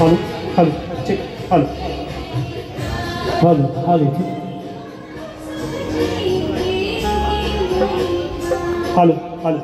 Halo, halo, cek, halo, halo, halo, cek, halo, halo.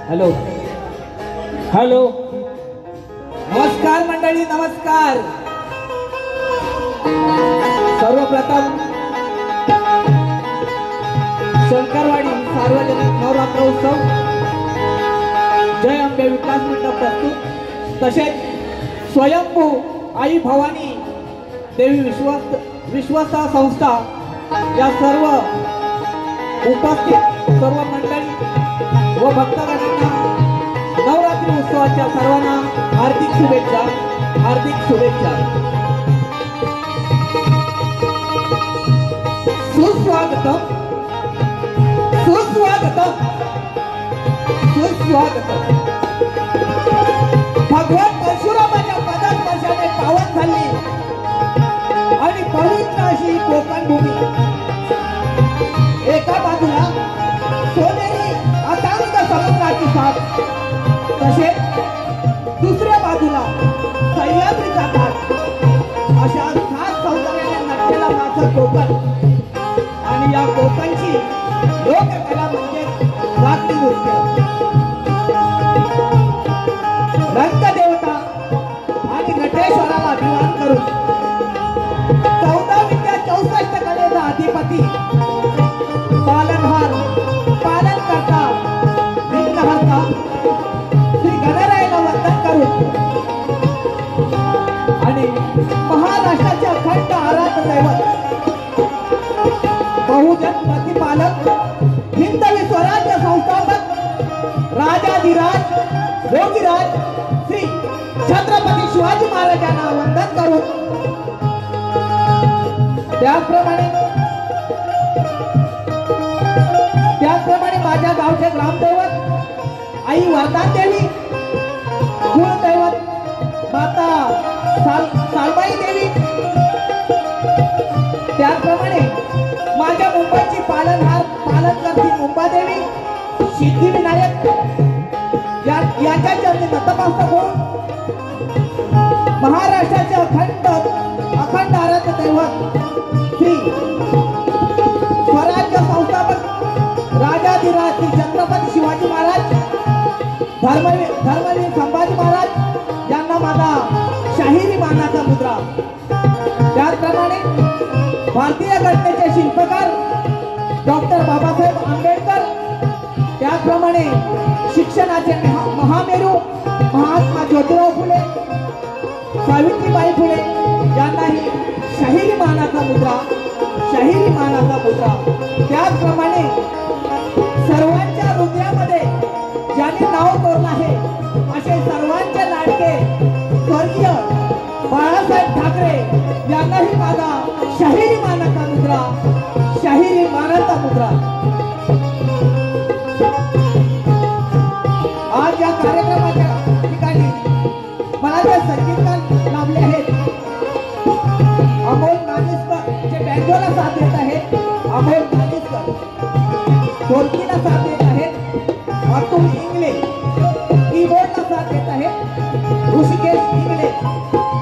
Hello hello नमस्कार मंडळी, नमस्कार. सर्वप्रथम शंकरवाडी सार्वजनिक नवरात्र उत्सव जय अंबे विकास मंडप प्रस्तुत, तसेच स्वयंभू आई भवानी देवी विश्वस्त संस्था या सर्व उपस्थित सर्व मंडळी व भक्तगणांना नवरात्री उत्सवाच्या सर्वांना हार्दिक शुभेच्छा, हार्दिक शुभेच्छा. सुस्वागतम सुस्वागतम सुस्वागतम. भगवान परशुरामाच्या पदस्पर्शाने पावन झाली आणि पवित्र अशी कोकण भूमी. एका बाजूला सोनेरी अथांग समुद्राची साथ, तसेच दुसऱ्या बाजूला सह्याद्रीचा घाट. अशा 7 सौंदर्याने नटलेला माझं कोकण आणि या कोकणची लोककला म्हणजे जागती नृत्य. रंगदेवता आणि नटेश्वराला अभिमान करून 14 विद्या 64 कलेचा अधिपती, पालनहार, पालन करता, विघ्नहर्ता श्री गणरायाला वंदन करून आणि महाराष्ट्राचे अखंड आराध्य दैवत, बहुजन प्रतिपालक, हिंदवी स्वराज्य संस्थापक, राजाधिराज योगीराज श्री छत्रपती शिवाजी महाराजांना वंदन करून त्याचप्रमाणे माझ्या गावचे ग्रामदैवत आई वरदान देवी, कुलदैवत माता सालबाई देवी, त्याचप्रमाणे माझ्या मुंबईची पालन करती मुंबादेवी, सिद्धिविनायक यांच्या चरणी नतमस्तक होऊन महाराष्ट्राचे अखंड आराध्य दैवत श्री स्वराज्य संस्थापक राजाधिराज श्री छत्रपती शिवाजी महाराज, धर्मवीर संभाजी महाराज यांना माझा शाहिरी मानाचा मुद्रा. त्याचप्रमाणे भारतीय घटनेचे शिल्पकार डॉक्टर बाबासाहेब आंबेडकर, त्याचप्रमाणे शिक्षणाचे महामेरू महात्मा ज्योतिराव फुले, सावित्रीबाई फुले यांनाही शाहिरी मानाचा मुद्रा, शाहिरी मानाचा मुद्रा. त्याचप्रमाणे सर्वांच्या हृदयामध्ये ज्याने नाव कोरलं आहे असे सर्वांचे लाडके स्वर्गीय बाळासाहेब ठाकरे यांनाही माझा शाहिरी मानाचा मुद्रा, शाहिरी मानाचा मुद्रा. आज या कार्यक्रमाच्या ठिकाणी मला जे संगीतकार लाभले आहेत, अमोल नानिस्कर जे बँजोला साथ देत आहेत, अमोल नानिस्कर, ढोलकीला साथ देत आहेत अतुल इंगले, कीबोर्डला साथ देत आहेत ऋषिकेश इंगले.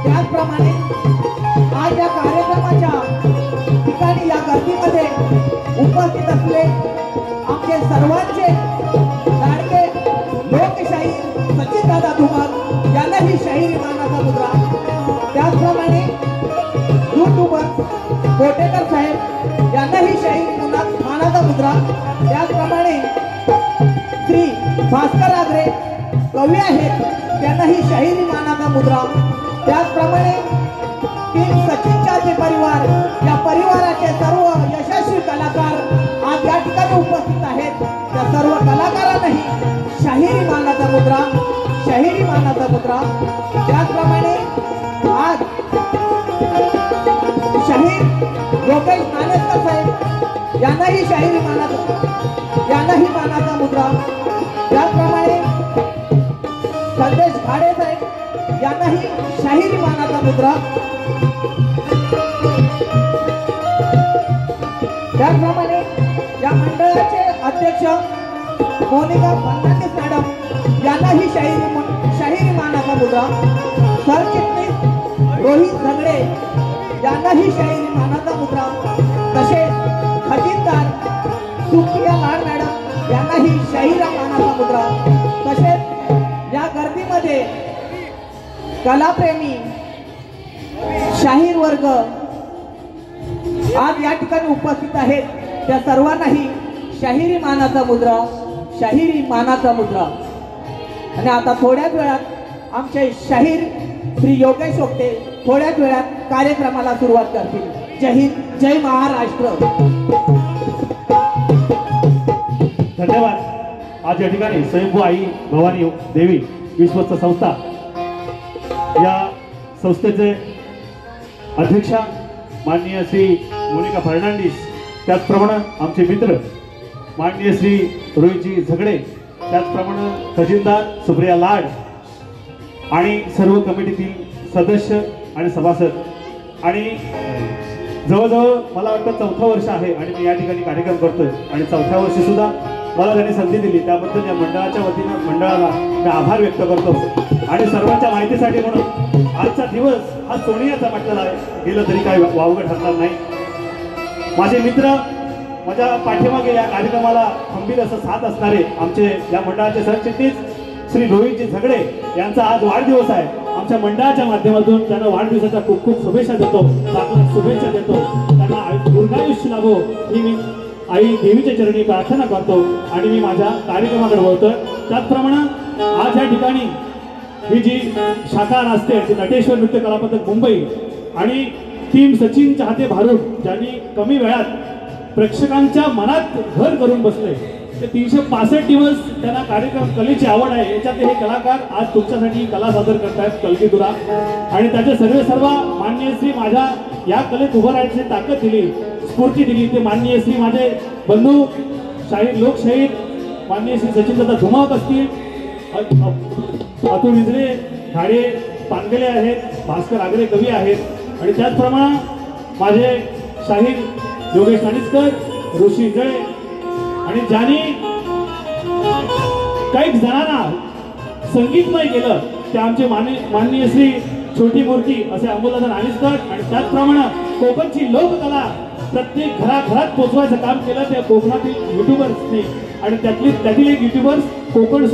त्याचप्रमाणे आज या कार्यक्रमाच्या ठिकाणी या गर्दीमध्ये उपस्थित असले आमचे सर्वांचे लाडके लोकशाही सचिनदादा धुमाळ यांनाही शाहिरी मानाचा मुद्रा. त्याचप्रमाणे युट्यूबर कोटेकर साहेब यांनाही शाहिरी मानाचा मुद्रा. त्याचप्रमाणे श्री भास्कर आगरे कवी आहेत त्यांनाही शाहिरी मानाचा मुद्रा. त्याचप्रमाणे टीम सचिन चाचे परिवार या परिवाराचे सर्व यशस्वी कलाकार आज या ठिकाणी उपस्थित आहेत. त्या सर्व कलाकारांनाही शाहिरी मानाचा मुद्रा, शाहिरी मानाचा मुद्रा. त्याचप्रमाणे आज शाहीर योगेश नानेस्कर साहेब यांनाही शाहिरी मानाचा मुद्रा. त्याचप्रमाणे संदेश खाडे साहेब यांनाही शाहिरी मानाचा मुद्रा. त्याचप्रमाणे या मंडळाचे अध्यक्ष मोनिका फर्नांडिस मॅडम यांना ही शाहिरी मानाचा मुद्रा, सरचिटणीस रोहित झगडे यांना ही शाहिरी मानाचा मुद्रा, तसेच खजिनदार सुप्रिया लाड मॅडम यांना ही शाहिरा मानाचा मुद्रा, तसेच या गर्दीमध्ये कलाप्रेमी शाहीर वर्ग आज या ठिकाणी उपस्थित आहेत, त्या सर्वांनाही शाहिरी मानाचा मुद्रा, शाहिरी मानाचा मुद्रा. आणि आता थोड्याच वेळात आमचे शाहीर श्री योगेश ओक्ते थोड्याच वेळात कार्यक्रमाला सुरुवात करतील. जय हिंद, जय महाराष्ट्र. धन्यवाद. आज या ठिकाणी स्वयंभू आई भवानी देवी विश्वस्त संस्था या संस्थेचे अध्यक्षा माननीय श्री मोनिका फर्नांडिस, त्याचप्रमाणे आमचे मित्र माननीय श्री रोहितजी झगडे, त्याचप्रमाणे खजिनदार सुप्रिया लाड आणि सर्व कमिटीतील सदस्य आणि सभासद. आणि जवळजवळ मला वाटतं 4थं वर्ष आहे आणि मी या ठिकाणी कार्यक्रम करतोय आणि 4थ्या वर्षी सुद्धा मला त्यांनी संधी दिली, त्याबद्दल या मंडळाच्या वतीनं मंडळाला मी आभार व्यक्त करतो. आणि सर्वांच्या माहितीसाठी म्हणून आजचा दिवस हा सोनियाचा म्हटलेला आहे, गेलं तरी काही वावगं ठरणार नाही. माझे मित्र माझ्या पाठीमागे या कार्यक्रमाला खंबीर असं साथ असणारे आमचे या मंडळाचे सरचिटणीस श्री रोहितजी झगडे यांचा आज वाढदिवस आहे. आमच्या मंडळाच्या माध्यमातून त्यांना वाढदिवसाच्या खूप खूप शुभेच्छा देतो, शुभेच्छा देतो. त्यांना दीर्घायुष्य लाभो ही मी आई देवीच्या चरणी प्रार्थना करतो आणि मी माझ्या कार्यक्रमाकडे वळतोय. त्याचप्रमाणे आज या ठिकाणी ही जी शाखा असते ती नटेश्वर नृत्य कला पथक मुंबई आणि टीम सचिन चाहते भारूड, ज्यांनी कमी वेळात प्रेक्षकांच्या मनात घर करून बसले. ते 365 दिवस त्यांना कार्यक्रम कलेची आवड आहे. याच्यात हे कलाकार आज तुमच्यासाठी कला सादर करतायत कलगीधुरा. आणि त्याचे सर्व माननीय श्री माझ्या या कलेत उभं राहण्याची ताकद दिली, स्फूर्ती दिली ते माननीय श्री माझे बंधू शाहीर लोकशाहीर माननीय श्री सचिनदादा धुमावत असतील, अतुल इजरे घाडे पानगले आहेत, भास्कर आगरे कवी आहेत. आणि त्याचप्रमाणे माझे शाहीर योगेश नानिस्कर, ऋषी जळे आणि ज्यांनी काही जणांना संगीतमय केलं ते आमचे माननीय श्री छोटी मूर्ती असे अमोलदादा नानिस्कर. आणि त्याचप्रमाणे कोकणची लोककला प्रत्येक घराघरात पोचवायचं काम केलं त्या कोकणातील युट्यूबर्सनी. आणि त्यातील एक युट्यूबर्स कोकणी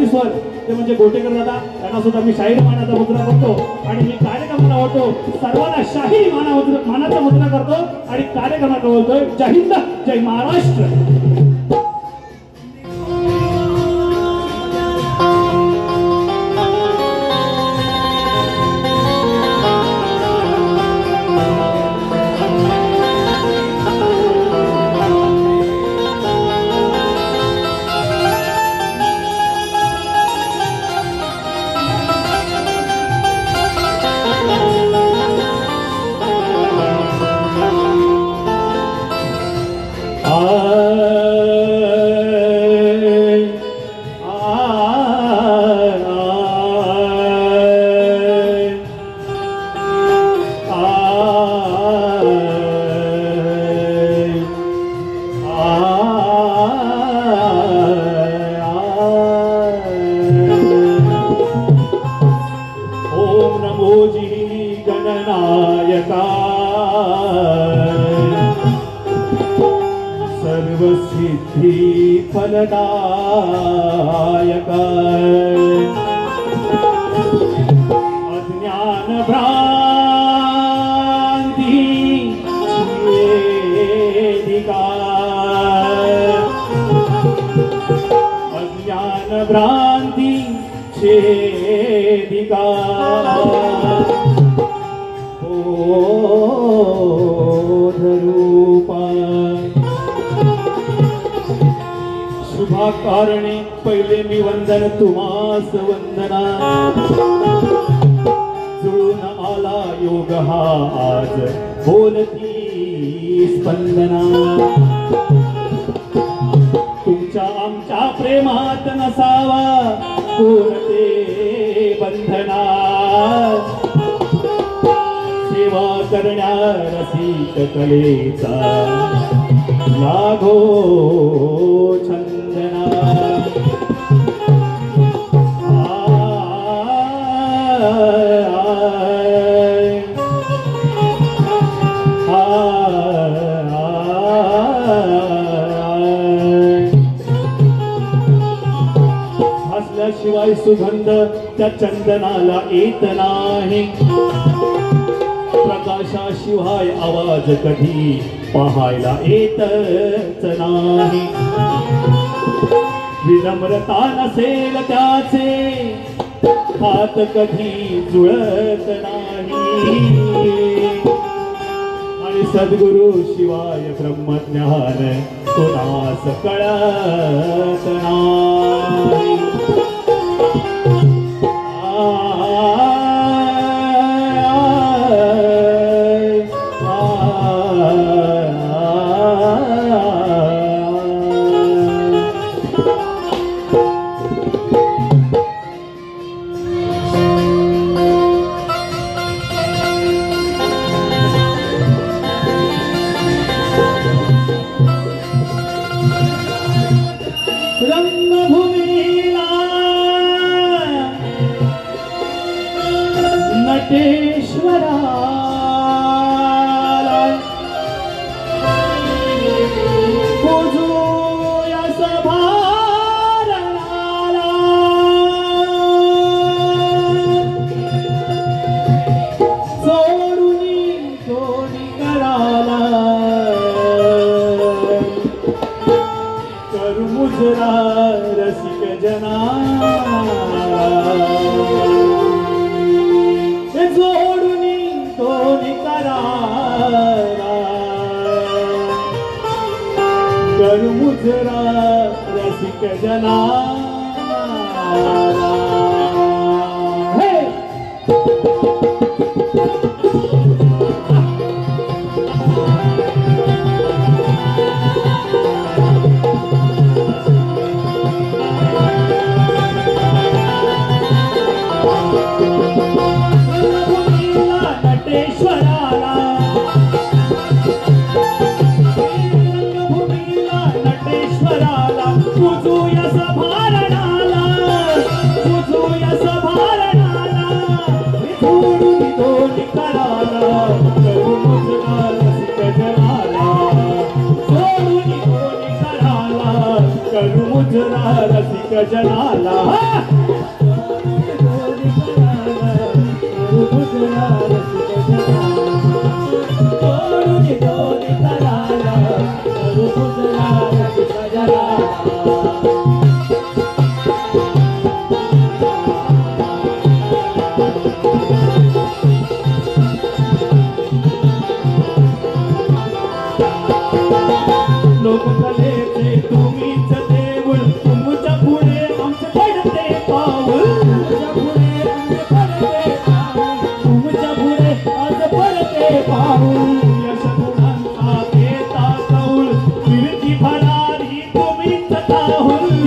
स्वर ते म्हणजे गोटेकर दादा, त्यांना सुद्धा मी शाहीर मानाचा मुद्रा करतो आणि मी कार्यक्रमाला वळतो. सर्वांना शाहीर मानाचा मुद्रा करतो आणि कार्यक्रमाला वळतोय. जय हिंद, जय महाराष्ट्र. सर्वसिद्धि फलदायक अज्ञान भ्रांति छेदिका अज्ञान भ्रांति छेदिका बोधरूपा शुभा कारणे पहिले मी वंदन तुम्हास वंदना जुळून आला योग हा आज बोलती स्पंदना तुमच्या आमच्या प्रेमात नसावा कोणते बंधना सेवा करण्या रसिक कलेचा लागो छंदना लावल्याशिवाय सुगंध त्या चंदनाला येत नाही. प्रकाशाशिवाय आवाज कधी पाहायला येतच नाही. विनम्रता नसेल त्याचे हात कधी जुळत नाही. आणि सद्गुरु शिवाय ब्रह्मज्ञान कोणास कळत नाही. रंगभूमीला नटेश्वराला पूजूया सभारणाला. सोडूनी दोन्ही कराला करू मुजरा रसिक जनाला. जोडूनी दोन्ही कराला करू मुजरा रसिक जनाला. हे नटेश्वराला रंगभूमीला नटेश्वराला पूजूया सभारणाला. पूजूया सभारणाला जोडून दोन्ही कराला करू मुजरा रसिक जनाला. जोडून दोन्ही कराला करू मुजरा रसिक जनाला. लोककलेचे तुम्हीच देऊळ तुमच्या पुढे आमचे पडते पाऊल. तुमच्या पुढे आज पडते पाऊल. यश गुणांचा घेता कौल कीर्ती भरारी तुम्हीच ताहुल.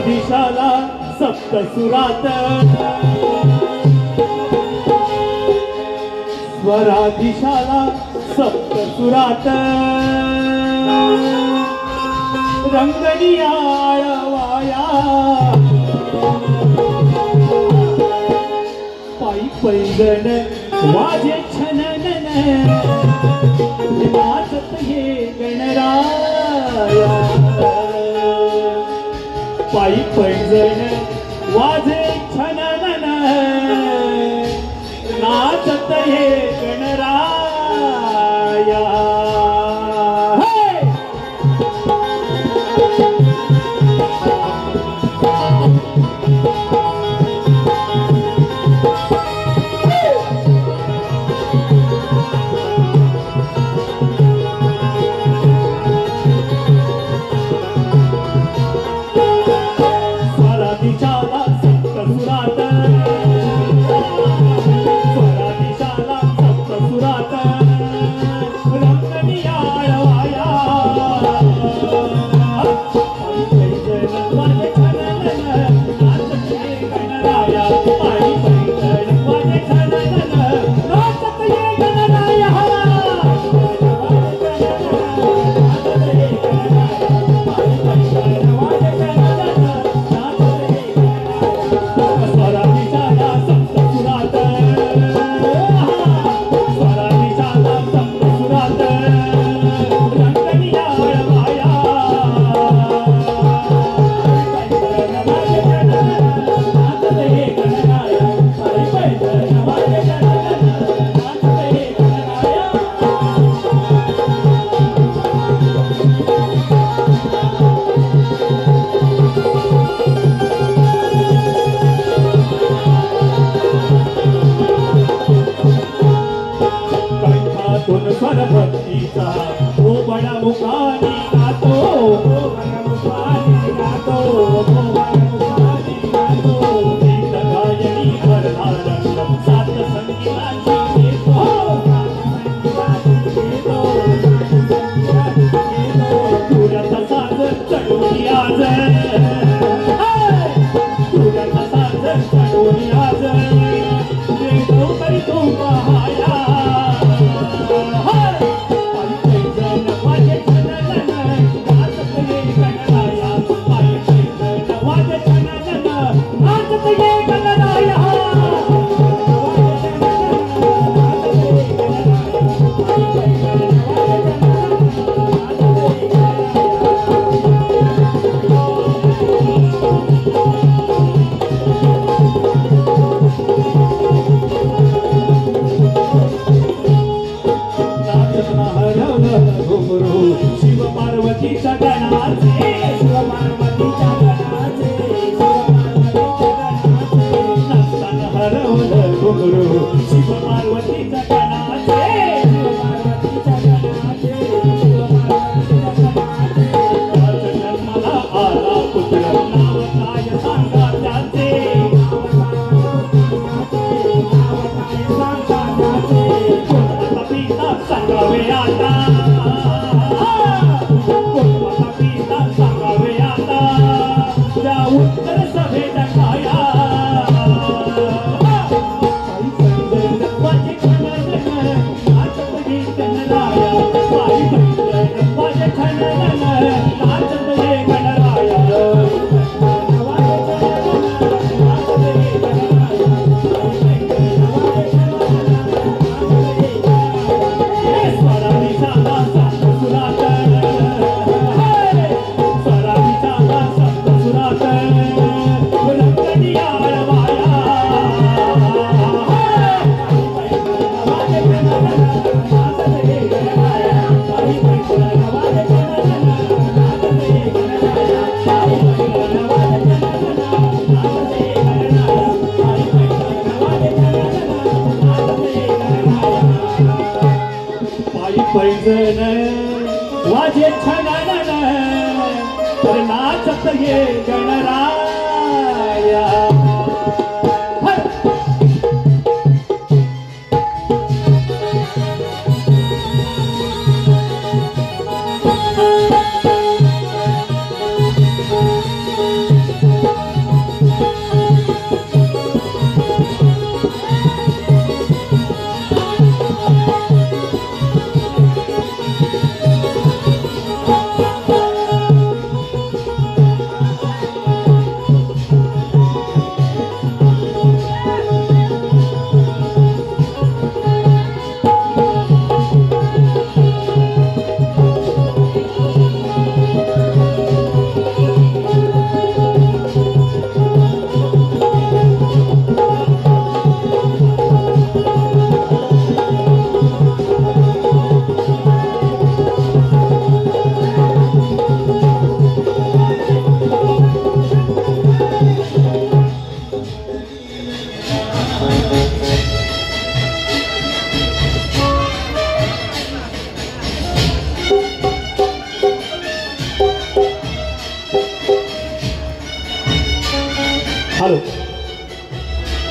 स्वराधीशाला सप्तसुरात स्वराधीशाला सप्तसुरात रंगनियाळवाया पायी पैंगण वाजे छननन नाचत ये गणराया पायी पैंगण वाजे छननन नाचत ये गणराया स्वराधीशाला सप्तसुरात स्वराधीशाला सप्तसुरात रंगनियाळवाया पायी पैंजण वाजे छननन नाचत ये गणराया पायी पैंजण वाजे छननन नाचत ये गणराया स्वराधीशाला सप्तसुरात स्वराधीशाला सप्तसुरात रंगनियाळवाया नाचत ये गणराया पायी पैंजण वाजे छननन नाचत ये गणराया कंठातून स्वर भक्तीचा तो बडा मुखानी गातो गीत गायनी भरधारंग सात संगीताची घेतो तुझ्याचा साज चढवली आज तुझ्याचा साज चढवली आज देतो तरी तो पहाया पायी पैंजण वाजे छननन नाचत ये गणराया पायी पैंजण वाजे छननन नाचत ये गणराया घुमरू शिव पार्वतीच्या गणाचे नसताना हरवलं घुमरू शिव पार्वतीच्या गणाचे आज जन्माला आला पुत्र नाव काय सांगा त्याचे कोणता पिता सांगावे आता कोणता पिता सांगावे आता त्या उत्तर सभेत काया पायी पैंजण वाजे छननन नाचत ये गणराया पायी पैंजण वाजे छननन नाचत ये गणराया स्वराधीशाला सप्तसुरात स्वराधीशाला सप्तसुरात रंगनियाळवाया नाचत ये गणराया पायी पैंजण वाजे छननन नाचत ये गणराया पायी पैंजण वाजे छननन नाचत ये गणराया पायी पैंजण वाजे छननन नाचत ये गणराया पायी पैंजण वाजे छननन तर नाचत ये गणराया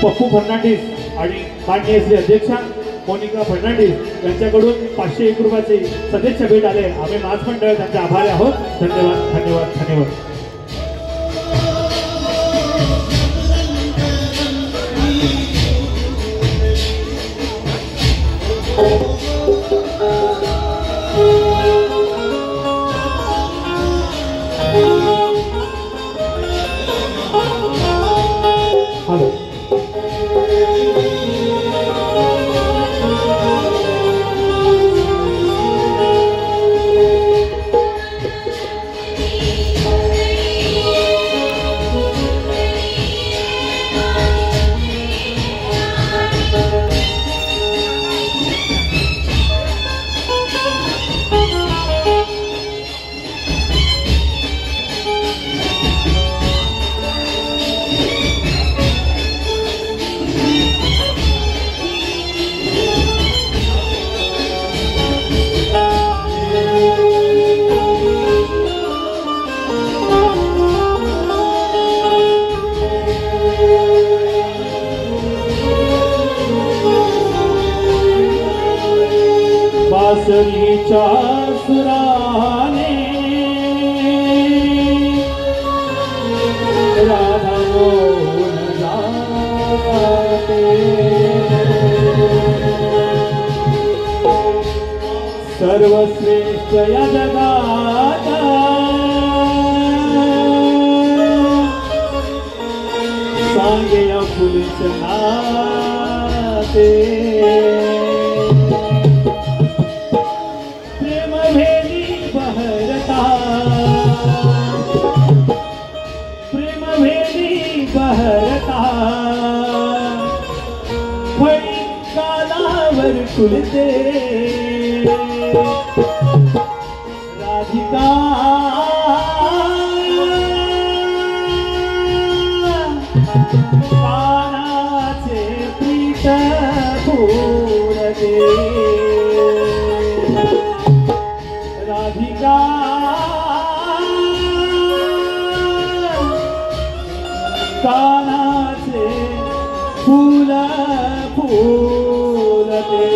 पप्पू फर्नांडिस आणि माननीय श्री अध्यक्षा मोनिका फर्नांडिस यांच्याकडून 501 रुपयाची सदिच्छा भेट आले. आम्ही माझ मंडळ त्यांचे आभारी आहोत. धन्यवाद धन्यवाद धन्यवाद. बासरीच्या सुराने राधा मोहन जाते. सर्वश्रेष्ठ या जगात सांगे या फुलच नाते. फळी कालावर फुलते राधिका कानाचे प्रीत फुलते राधिका कानाचे फूल फुलते.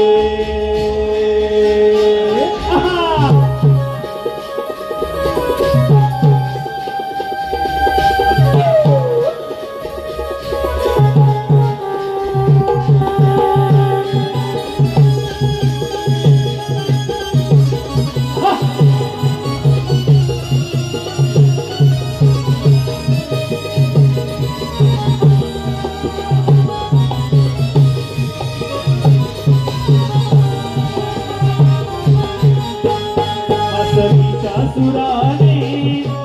सुराने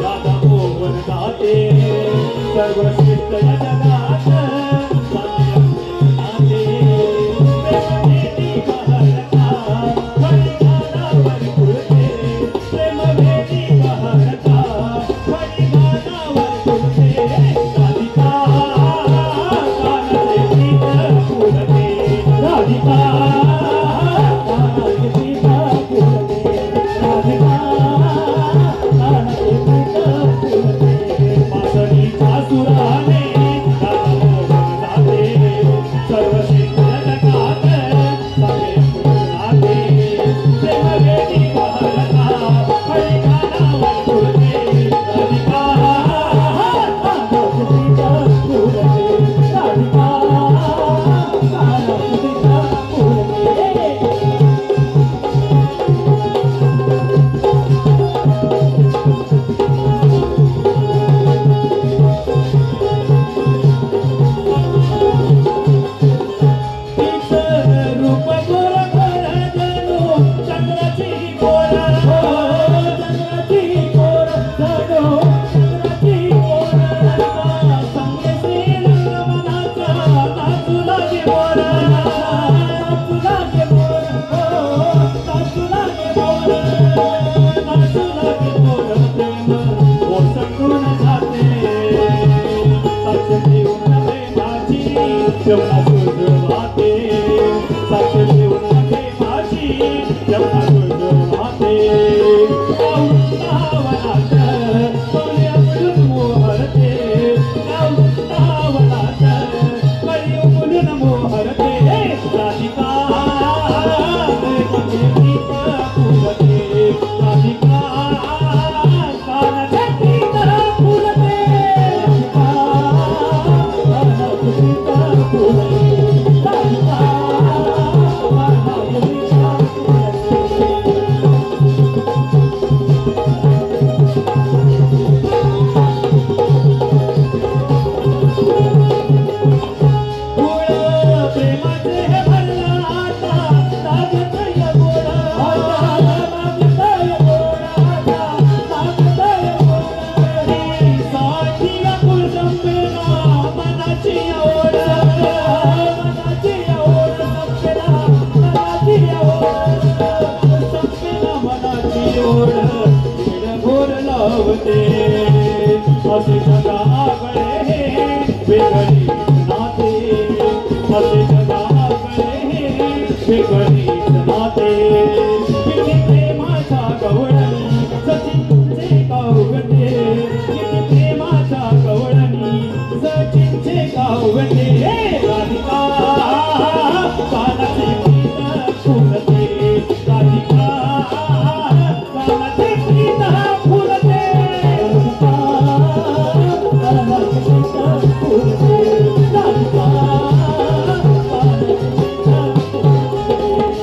राधा मोहन गाते. सर्वश्रेष्ठ या जगात नाते. प्रेमभेदी बहरता फळी गालावर फुलते. प्रेमभेदी बहरता फळी गालावर फुलते. राधिका कानाचे प्रीत फुलते. राधिका कानाचे प्रीत फुलते. राधिका सुराने राधा मोहन जाते. सर्वश्रेष्ठ जगात सारे फुलते. प्रेमभेदी बहरता फळी गालावर फुलते. राधिका कानाचे प्रीत फुलते. राधिका कानाचे प्रीत फुलते. What असे जगाकडे वेगळी नाते असे जगाकडे वेगळी नाते किती प्रेमाच्या गवळणी सचिनचे कावगते किती प्रेमाच्या गवळणी सचिनचे कावगते राधिका कानाचे प्रीत फुलते राधिका कानाचे प्रीत फुलते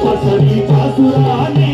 हसरीच्या सुराने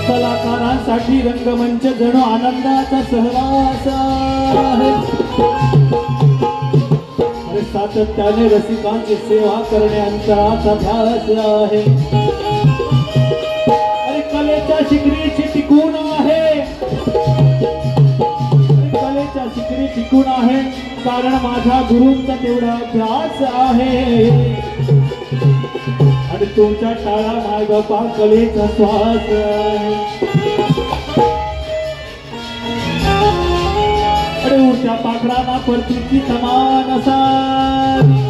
कलाकारांसाठी रंगमंच जणू आनंदाचा सहवास आहे अरे सातत्याने रसिकांची सेवा करणे अंतराचा ध्यास आहे अरे कलेच्या शिखरीची टिकून आहे अरे कलेच्या शिखरी टिकून आहे कारण माझ्या गुरूंचा तेवढा अभ्यास आहे आणि तुमच्या टाळा मायबापा कलेचा श्वास अरे उडत्या पाखरांना परतीची समान असावी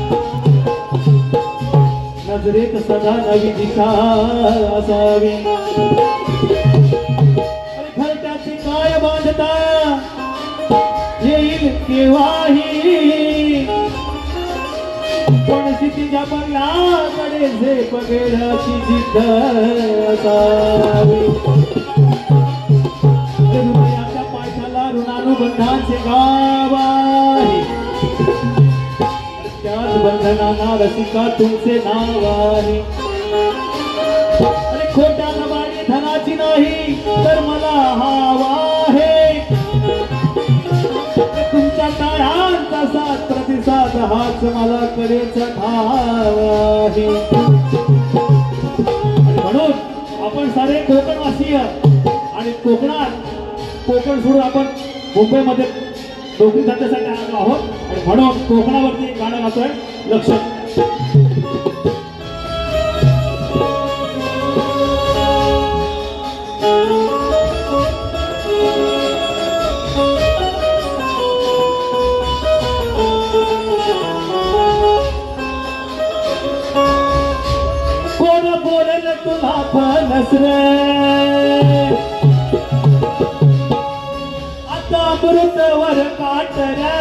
नजरेत सदा नवी दिशा असावी अरे घरट्याचे काय बांधता येईल केव्हाही पण तिच्या बंगल्याकडे झेप घेण्याची जिद्द असावी हृदयाच्या पायथ्याला ऋणानुबंधांचे गाव आहे त्याच बंधनांना रसिका तुमचे नाव आहे अरे खोट्या लबाडी धनाची नाही तर मला हवा आहे तुमच्या टाळ्यांचा साथ प्रतिसाद हाच मला कलेचा ठाव आहे म्हणून आपण सारे कोकणवासीय आणि कोकण सोडून आपण मुंबईमध्ये नोकरी धंद्यासाठी आलो आहोत आणि म्हणून कोकणावरती एक गाणं गातोय लक्ष तुला फणस रे आता अमृतवर काट रे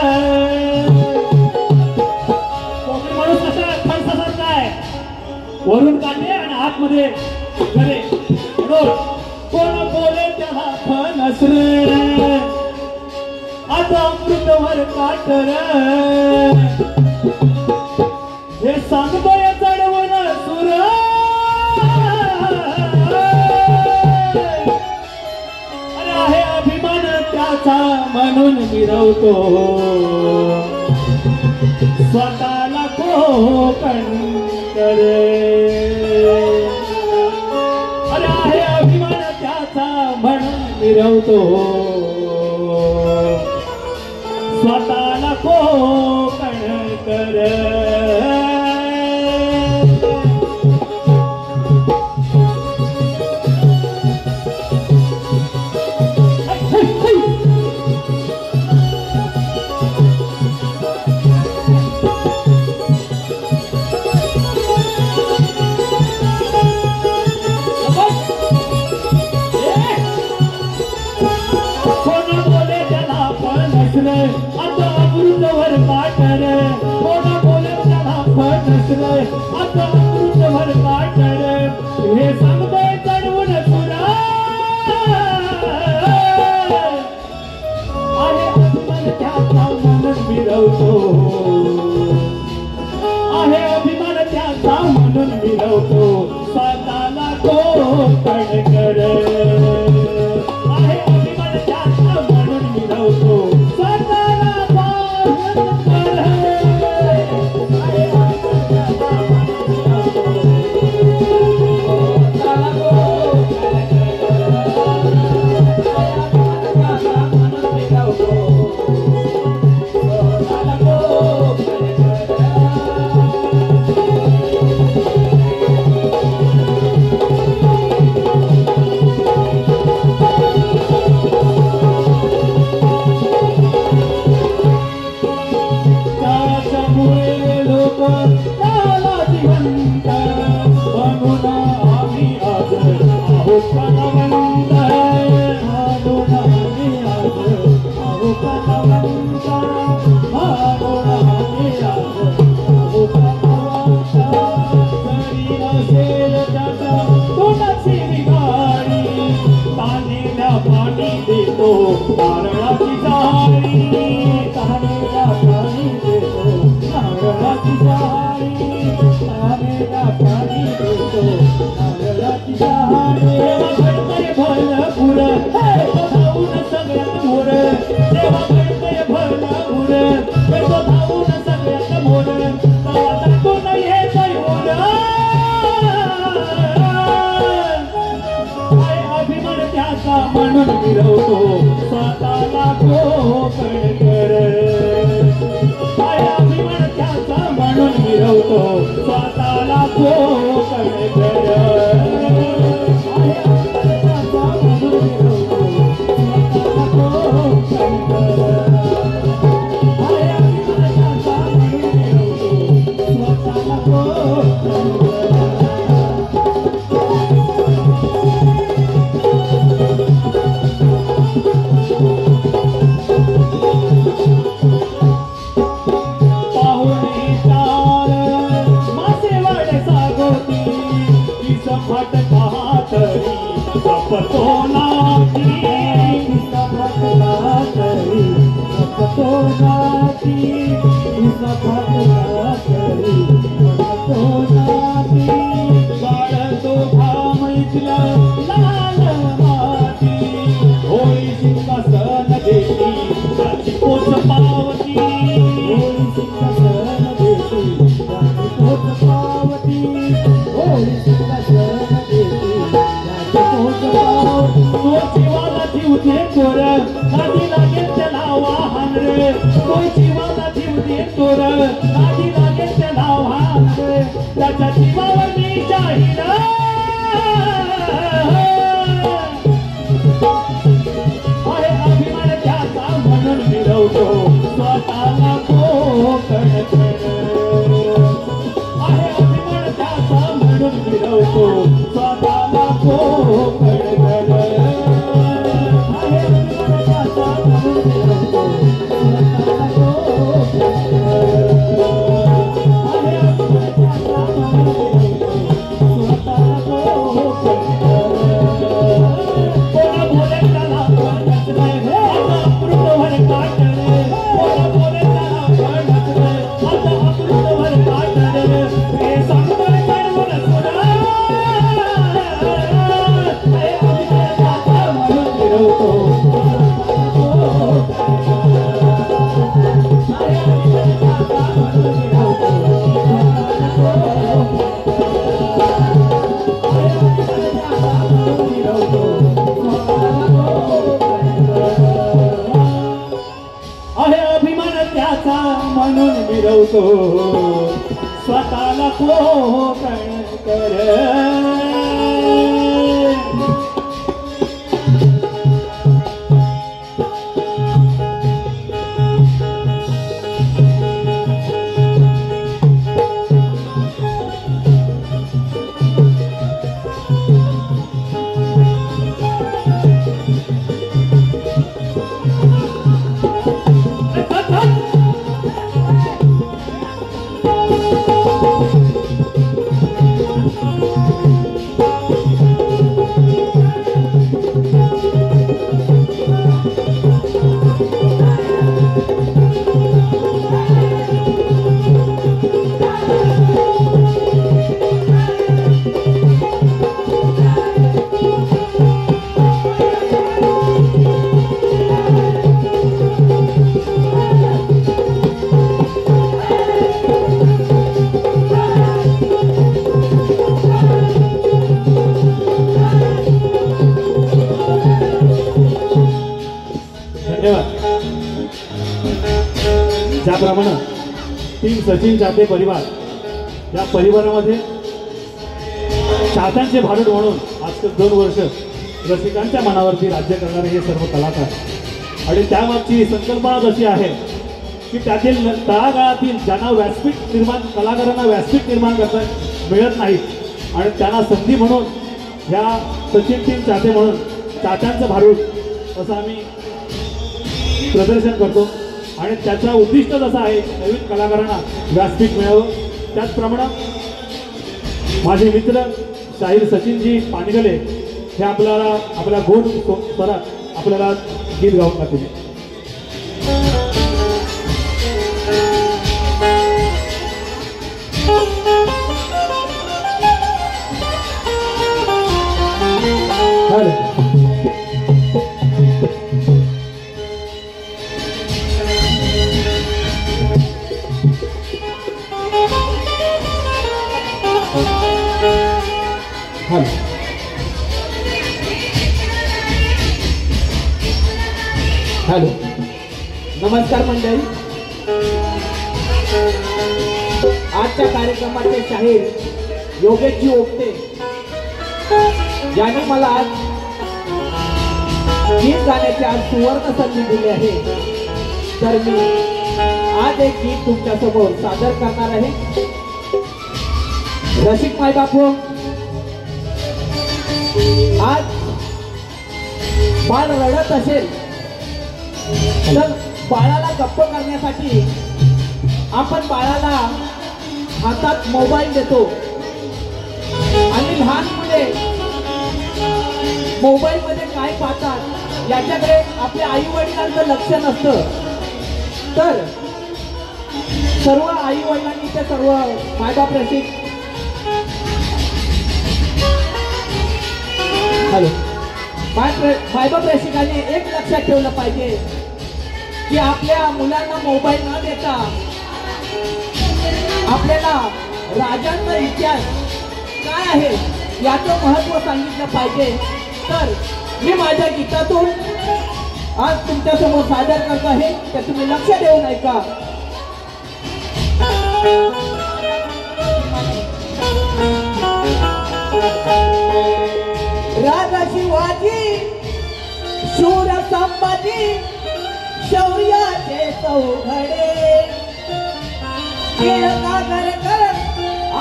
कोकणी माणूस कसा फणसासारखा आहे वरून काटे आणि आतमध्ये घरे म्हणून कोण बोले त्याला फणस रे आता अमृतवर काट रे हे सांगतोय चढवून सुर अरे आहे अभिमान त्याचा म्हणून मिरवतो स्वतःला कोकण करे अरे आहे अभिमान त्याचा म्हणून मिरवतो स्वतःला कोकण करे आता अमृतवर काट रे कोण बोले त्याला फणस रे आता अमृतवर काट रे हे सांगतोय चढवून सुरा आहे अभिमान त्याचा म्हणून मिरवतो आहे अभिमान त्याचा म्हणून मिरवतो स्वतःला कोकण करे आहे अभिमान त्याचा म्हणून मिरवतो पाणी देतो नारळाची झाडी तानेला पाणी देतो नारळाची झाडी तानेला पाणी देतो नारळाची झाडी देवा घडतंय भरपूर येतो धावून सगळ्यात मोर देवा घडतंय भरपूर येतो धावून सगळ्यात मोर तवा दाखवून येतोय मोर अभिमान त्याचा म्हणून मिरवतो स्वतःला कोकण करे आहे अभिमान त्याचा म्हणून मिरवतो स्वतःला कोकण करे आहे अभिमान त्याचा म्हणून मिरवतो स्वतःला कोकण करे आहे अभिमान त्याचा म्हणून मिरवतो स्वतःला कोकण करे सपतो नाती सपत नाती सपतो नाती सपत नाती सपतो नाती बाळतो भामैतला लाल माती होळी सिंहासन देती त्याची पोच पावती होळी सिंहासन देती त्याची पोच पावती होळी सिंहासन देती तो जीवाला जीवते तोर नादी लागेल त्याला वाहन रे तो जीवाला जीवते तोर नादी लागेल त्याला वाहन रे त्याच्या जीवावर मी जाहीर आहे अभिमान त्याचा म्हणून मिरवतो स्वतःला कोकण करे आहे अभिमान त्याचा म्हणून मिरवतो स्वतःला कोकण करे आहे अभिमान त्याचा म्हणून मिरवतो स्वतःला कोकण करे आहे अभिमान त्याचा म्हणून मिरवतो स्वतःला कोकण मानून मिरवतो स्वतःला कोकणकर. ज्याप्रमाणे टीम सचिन चाहते परिवार या परिवारामध्ये चाहत्यांचे भारूड म्हणून आज 2 वर्ष रसिकांच्या मनावरती राज्य करणारे हे सर्व कलाकार आणि त्यामागची संकल्पना अशी आहे की त्यातील तळागाळातील ज्यांना कलाकारांना व्यासपीठ निर्माण करता मिळत नाही आणि त्यांना संधी म्हणून ह्या सचिन टीम चाहते म्हणून चाहत्यांचं भारूड असं आम्ही प्रदर्शन करतो आणि त्याचा उद्दिष्ट जसं आहे नवीन कलाकारांना व्यासपीठ मिळावं. त्याचप्रमाणे माझे मित्र शाहीर सचिनजी पानगले हे आपल्याला आपल्या गोड स्वरात आपल्याला गीत गाऊन दाखवतील. हॅलो, नमस्कार मंडळी. आजच्या कार्यक्रमाचे शाहीर योगेशजी ओपटे यांनी मला आज गीत गाण्याची आज सुवर्ण संधी दिली आहे. तर मी आज एक गीत तुमच्या समोर सादर करणार आहे. रसिक माय बापू, आज बाळ रडत असेल तर बाळाला गप्प करण्यासाठी आपण बाळाला हातात मोबाईल देतो आणि लहान मुले मोबाईल मध्ये काय पाहतात याच्याकडे आपल्या आई वडिलांचं लक्ष नसतं. तर सर्व आई वडिलांनी ते सर्व मायबाप रसिक मायबाप रसिकांनी एक लक्षात ठेवलं पाहिजे की आपल्या मुलांना मोबाईल न देता आपल्याला राजांचा इतिहास काय आहे याचं महत्त्व सांगितलं पाहिजे. तर मी माझ्या गीतातून आज तुमच्या समोर सादर करत आहे, तर तुम्ही लक्ष देऊन ऐका. राजा शिवाजी, शूर संभाजी, शौर्याचे चौघडे, टिळकागरकर,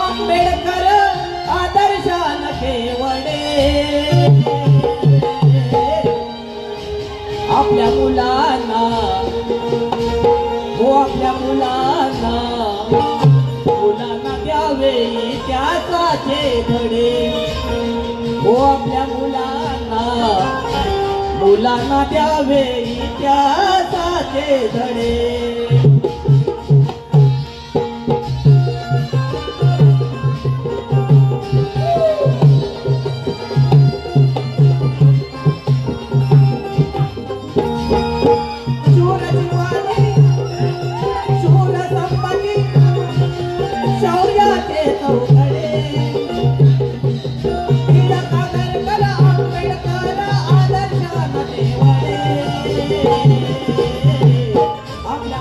आंबेडकर, आदर्शान केवडे. आपल्या मुलांना आपल्या मुलांना द्यावे इतिहासाचे धडे. आपल्या मुलांना द्यावे इतिहासाचे धडे. आपल्या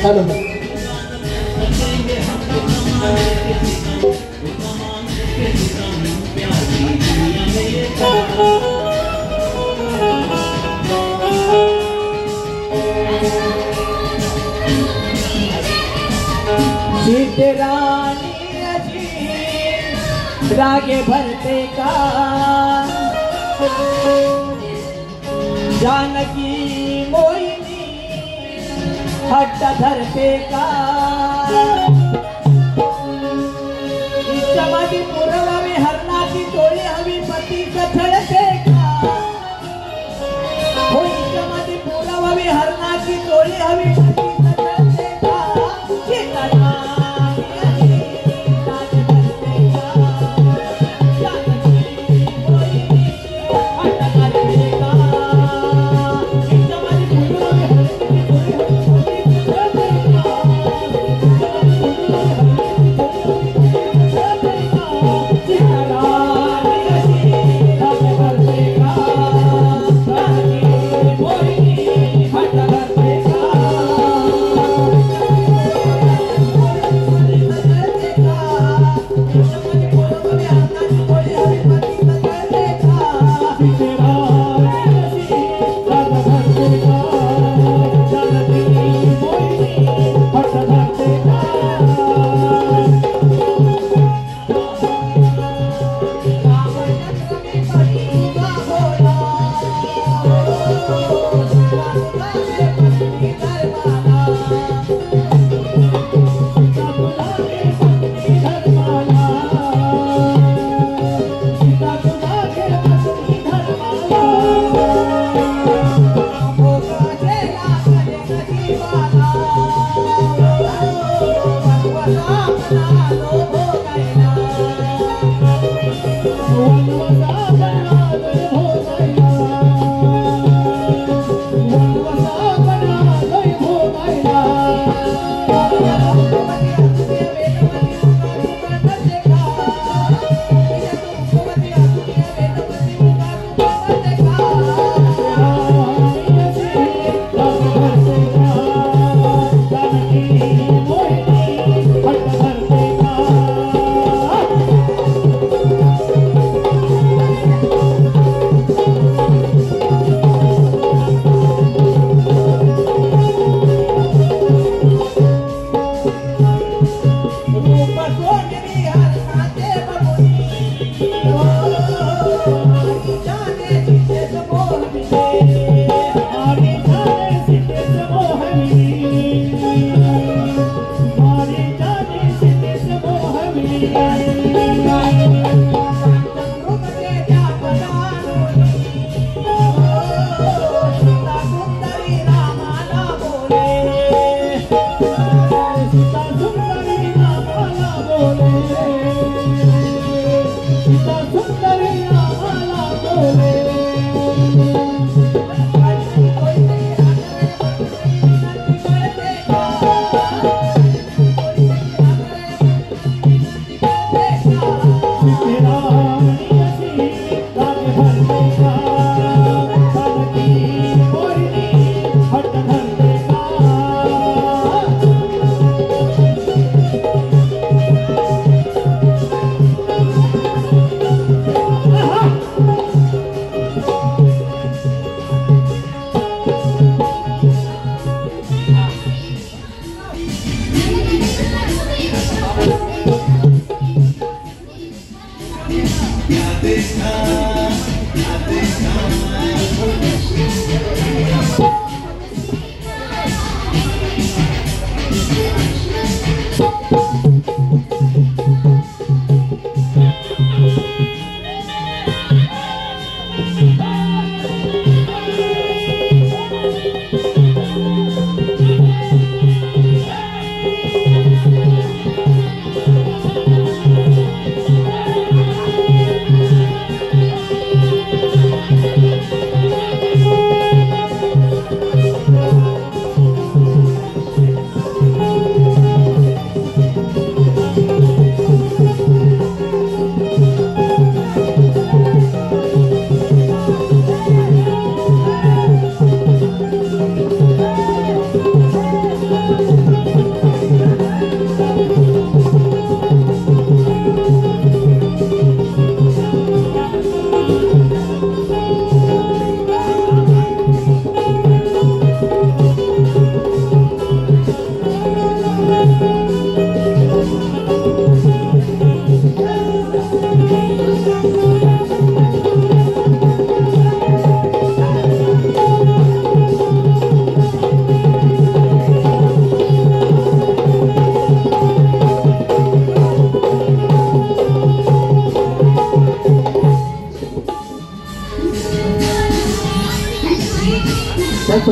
हॅलो रानी रागे भरते का जानकी मोहिनी हट्ट धरते का समाधी पुरवावी हरणाची टोळी हवी पती कथळते का हो समाधी पुरवावी हरणाची टोळी हवी पती कथळते का सीताराम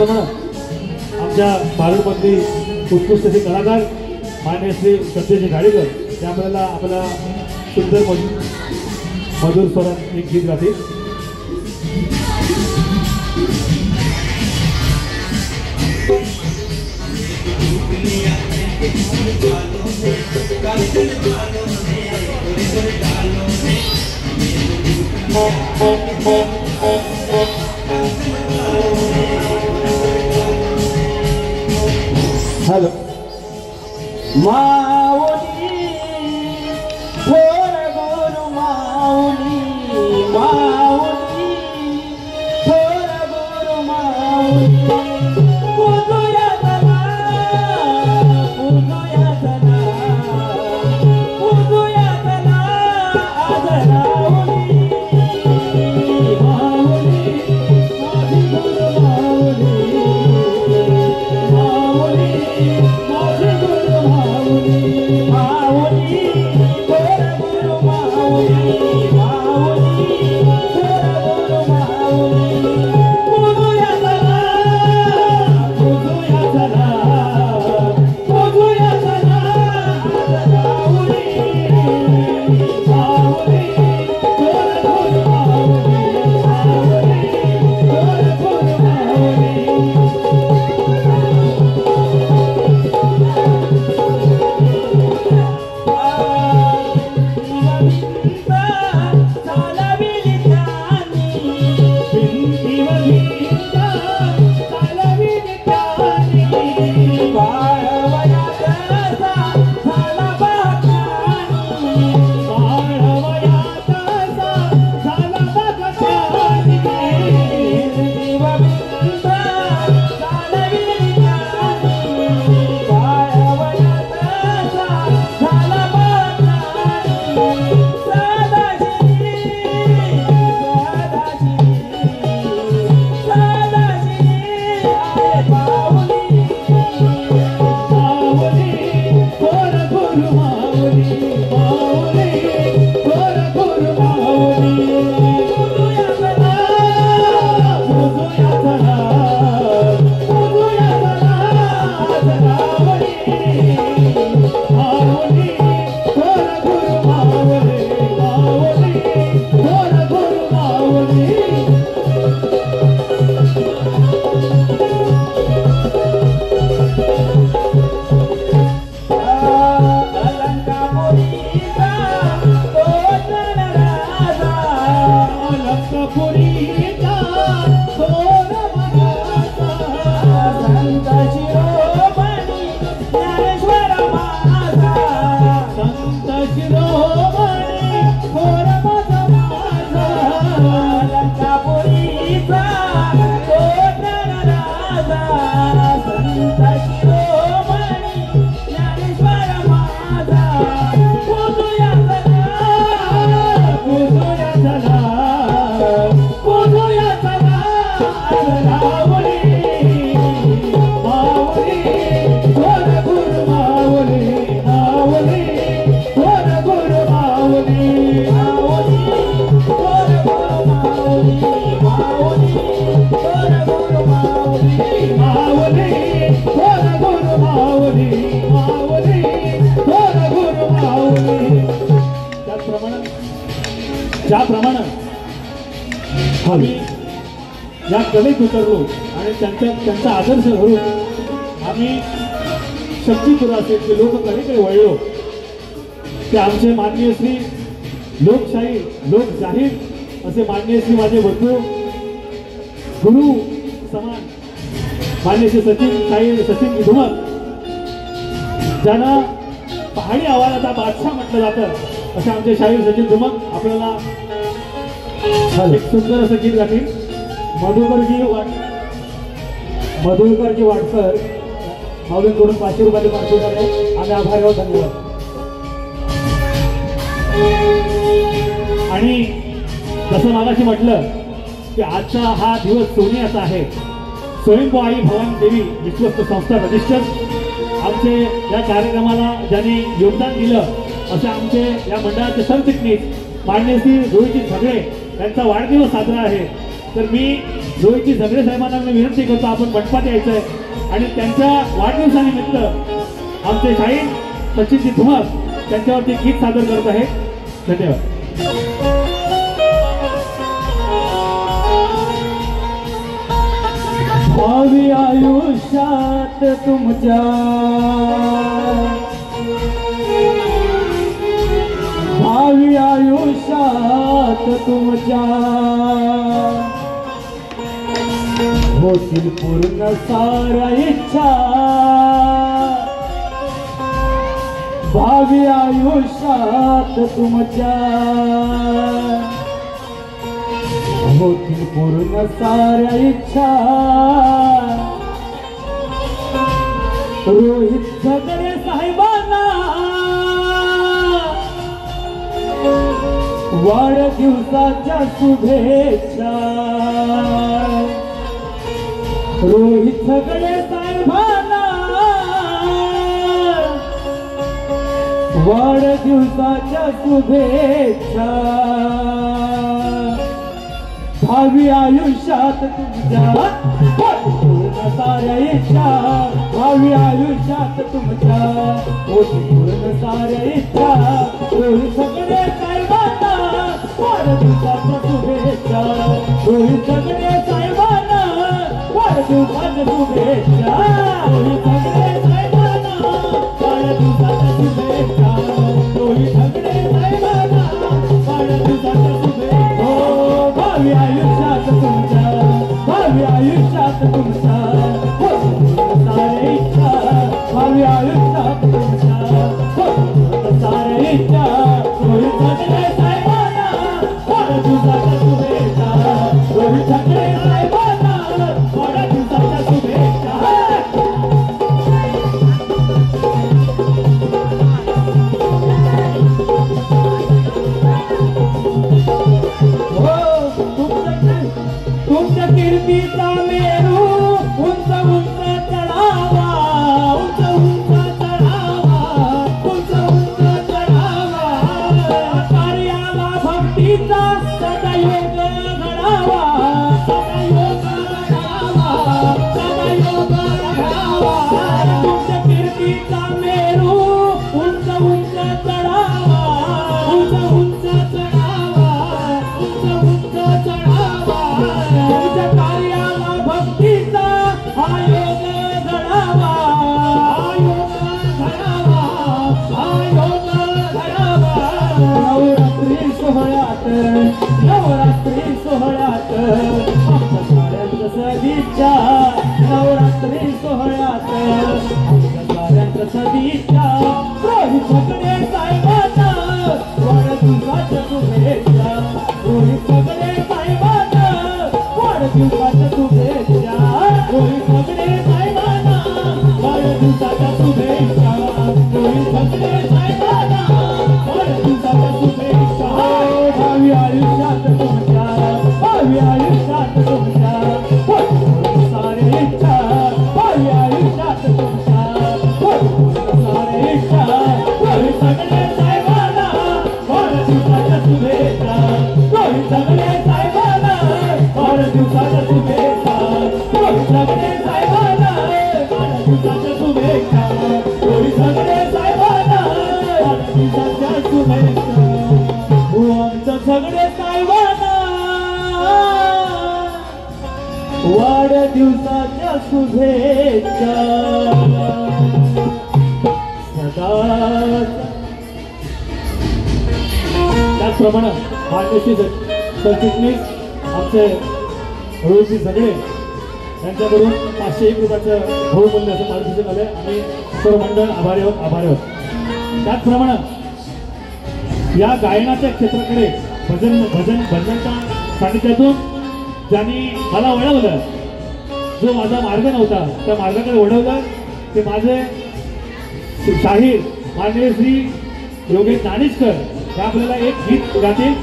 त्याचप्रमाणे आमच्या बारूडमधली उत्कृष्ट असे कलाकार मान्य श्री सत्यजी घाडीकर ते आपल्याला सुंदर मधुर स्वरात एक गीत गातील. हॅलो. माऊली थोर गुरु माऊली, माऊली थोर गुरु माऊली, पूजूया चला, पूजूया चला, पूजूया चला आज राऊली. माऊली माझी गुरु माऊली, माऊली माझी गुरु माऊली, माऊली थोर गुरु माऊली, माऊली थोर गुरु माऊली, पूजूया चला, पूजूया चला, पूजूया चला आज राऊली. माऊली थोर गुरु माऊली, माऊली थोर गुरु माऊली. ज्याप्रमाणे आम्ही या कलेत उतरलो आणि त्यांचा आदर्श धरून आम्ही शक्तीपुरा असेल की लोककलेकडे वळलो, ते आमचे माननीय श्री लोकशाही लोक जाहीर असे माननीय श्री माझे बंधू गुरु समान मान्य श्री सचिन विधुमक, ज्यांना पहाडी आवाजाचा बादशाह म्हटलं जातं असे आमचे शाहीर सचिन धुमक आपल्याला एक सुंदर असं गीत गातील. मधुकरजी वाटकर माऊलींकडून 500 रुपयाचे पार्सल झाले. आम्ही आभारी आहोत. धन्यवाद. आणि जसं मागाशी म्हटलं की आजचा हा दिवस सोनियाचा आहे. स्वयंभू आई भवानी देवी विश्वस्त संस्था रजिस्टर आमचे या कार्यक्रमाला ज्यांनी योगदान दिलं असे आमचे या मंडळाचे सरचिटणीस मान्य श्री रोहित झगडे यांचा वाढदिवस साजरा आहे. तर मी रोहितजी झगडे साहेबांना मी विनंती करतो आपण मंडपात यायचं आहे आणि त्यांच्या वाढदिवसानिमित्त आमचे शाहीर सचिनजी धुमाळ त्यांच्यावरती गीत सादर करत आहे. धन्यवाद. भावी आयुष्यात तुमच्या भावी आयुष्यात तुमच्या होतील पूर्ण साऱ्या इच्छा भावी आयुष्यात तुमच्या होतील पूर्ण साऱ्या इच्छा रोहित झगडे साहेबांना वाढदिवसाच्या शुभेच्छा रोहित झगडे साहेबांना वाढदिवसाच्या शुभेच्छा भावी आयुष्यात तुमच्या पूर्ण साऱ्या इच्छा भावी आयुष्यात तुमच्या पूर्ण साऱ्या इच्छा रोहित झगडे साहेबांना वाढदिवसाच्या शुभेच्छा रोहित झगडे साहेबांना वाढदिवसाच्या शुभेच्छा रोहित झगडे साहेबांना वाढदिवसाच्या शुभेच्छा रोहित झगडे साहेबांना वाढदिवसाच्या शुभेच्छा भावी आयुष्यात तुमच्या भावी आयुष्यात तुमच्या सारे इच्छा भावी आयुष्यात तुमच्या सारे इच्छा रोहित झगडे साहेबांना वाढदिवसाच्या शुभेच्छा रोहित झगडे साहेबांना वाढदिवसाच्या शुभेच्छा. तुमच्या कीर्तीचा मेरू उंच उंच चढावा उंच उंच चढावा उंच उंच चढावा कार्याला भक्तीचा सदायोग घडावा सदायोग घडावा सदायोग घडावा तुमच्या कीर्तीचा मेरू उंच उंच चढावा उंच उंच चढावा उंच उंच चढावा तुमच्या कार्याला भक्तीचा आयोग घडावा आयोग घडावा आयोग घडावा नवरात्री सोहळ्यात नवरात्री सोहळ्यात आमच्या साऱ्यांचं सदिच्छा नवरात्री सोहळ्यात आमच्या साऱ्यांचं सदिच्छा रोहित झगडे साहेबांना वाढदिवसाच्या शुभेच्छा रोहित झगडे साहेबांना वाढदिवसाच्या शुभेच्छा रोहित झगडे साहेबांना वाढदिवसाच्या शुभेच्छा रोहित झगडे साहेबांना वाढदिवसाच्या शुभेच्छा भावी आयुष्यात तुमच्या भावी आयुष्यात तुमच्या सारे इच्छा भावी आयुष्यात तुमच्या सारे इच्छा रोहित झगडे साहेबांना वाढदिवसाच्या शुभेच्छा रोहित झगडे साहेबांना वाढदिवसाच्या शुभेच्छा रोहित झगडे साहेबांना वाढदिवसाच्या शुभेच्छा रोहित झगडे साहेबांना वाढदिवसाच्या शुभेच्छा आमच्या झगडे साहेबांना वाढदिवसाच्या शुभेच्छा सदा. त्याचप्रमाणे मान्यश्री सरचिटणीस आमचे रोहितजी झगडे यांच्याकडून 501 रुपयाचं बहुमूल्य असं पारितोषिक आले. आम्ही सर्व मंडळ आभारी आहोत. त्याचप्रमाणे या गायनाच्या क्षेत्राकडे भजनच्या सानिध्यातून ज्यांनी मला वळवलं जो माझा मार्ग नव्हता त्या मार्गाकडे वळवलं ते माझे शाहीर माननीय श्री योगेश नानिजकर हे आपल्याला एक गीत गातील.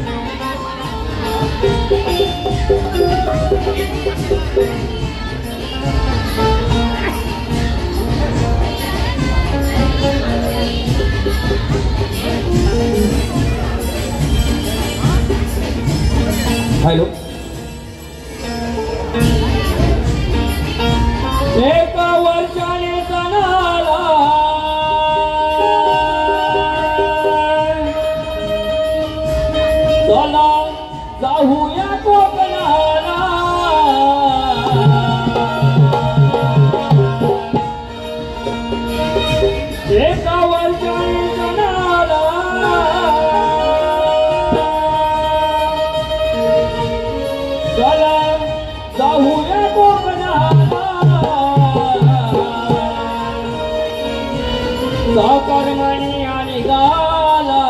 हॅलो वर्षाने सणाला चला जाऊया कोकणाला एका वर्षाने सणाला चला जाऊया कोकणाला साखरमणी आणि गाला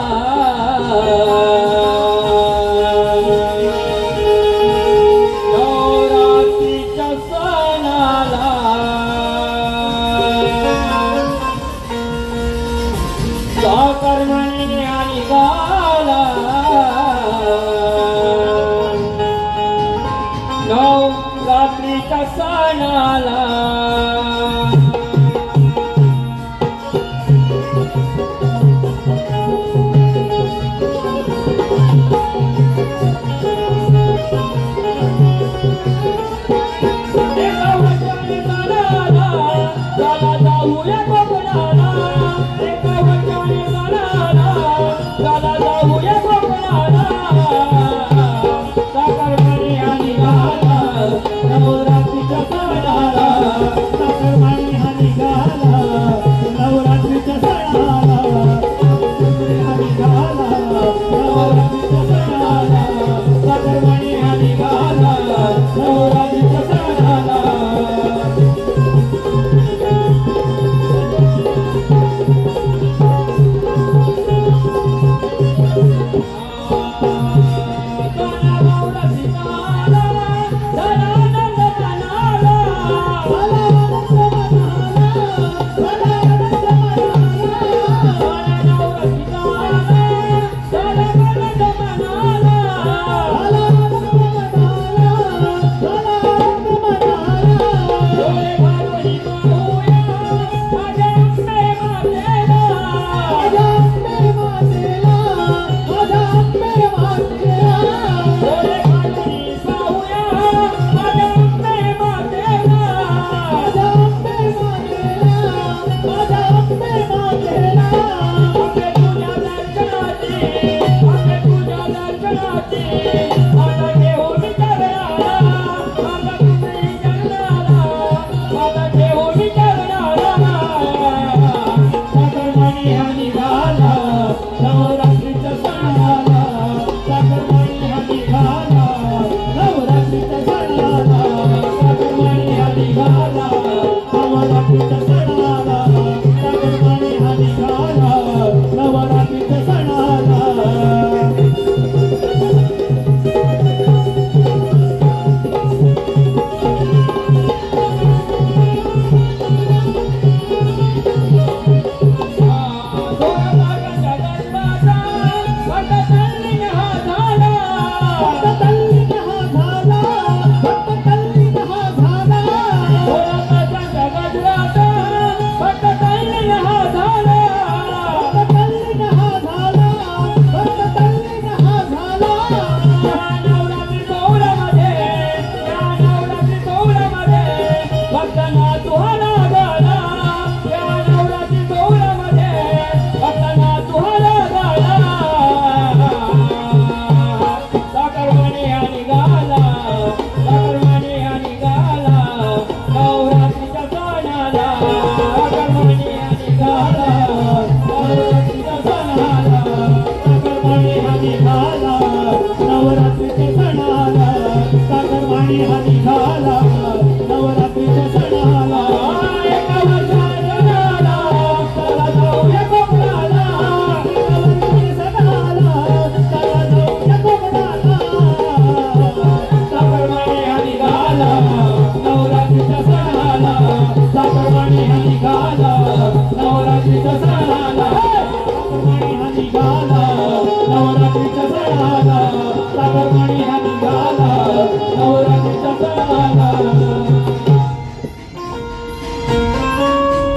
नवरात्रीच्या सणाला साखरमणी आणि गाला नवरात्रीच्या सणाला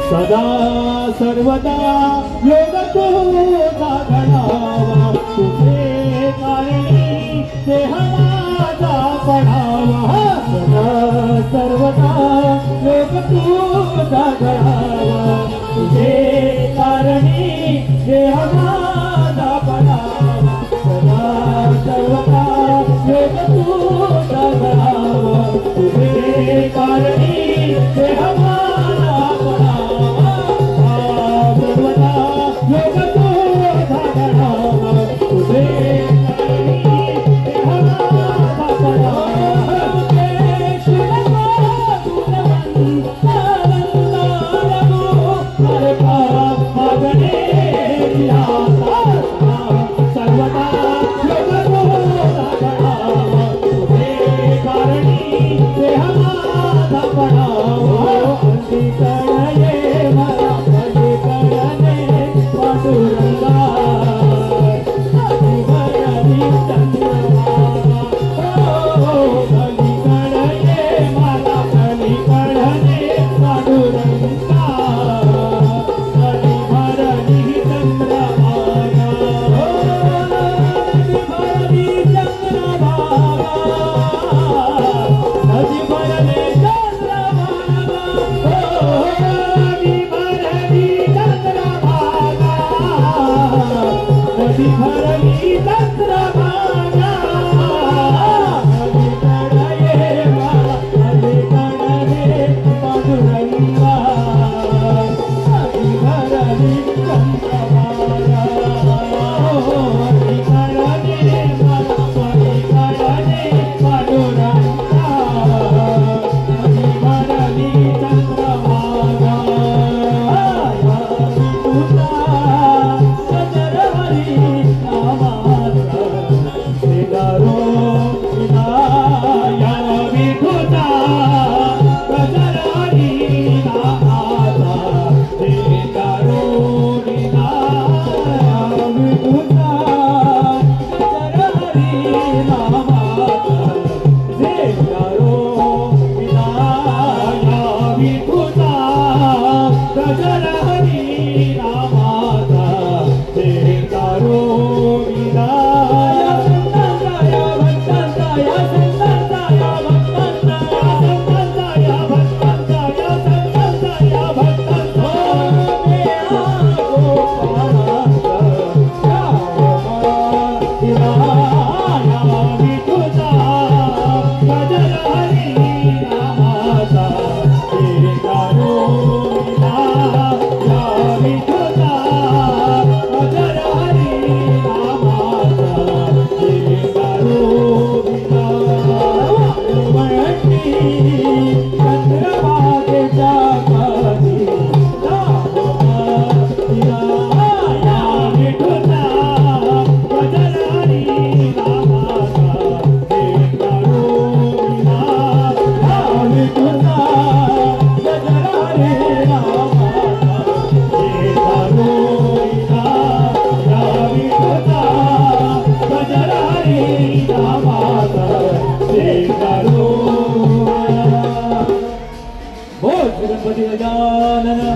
सदा सर्वदा योग तुझा घडावा तुझे कारणी देह माझा पडावा सदा सर्वदा योग तुझा जगरावा तुझे कारणी देह माझा पडावा सदा सर्वदा योग तू जगरावा तुझे कारणी देह माझा पडावा सर्वदा योग तू जगरावा तुझे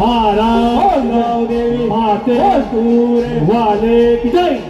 महाराज देवी माते वाले की जय।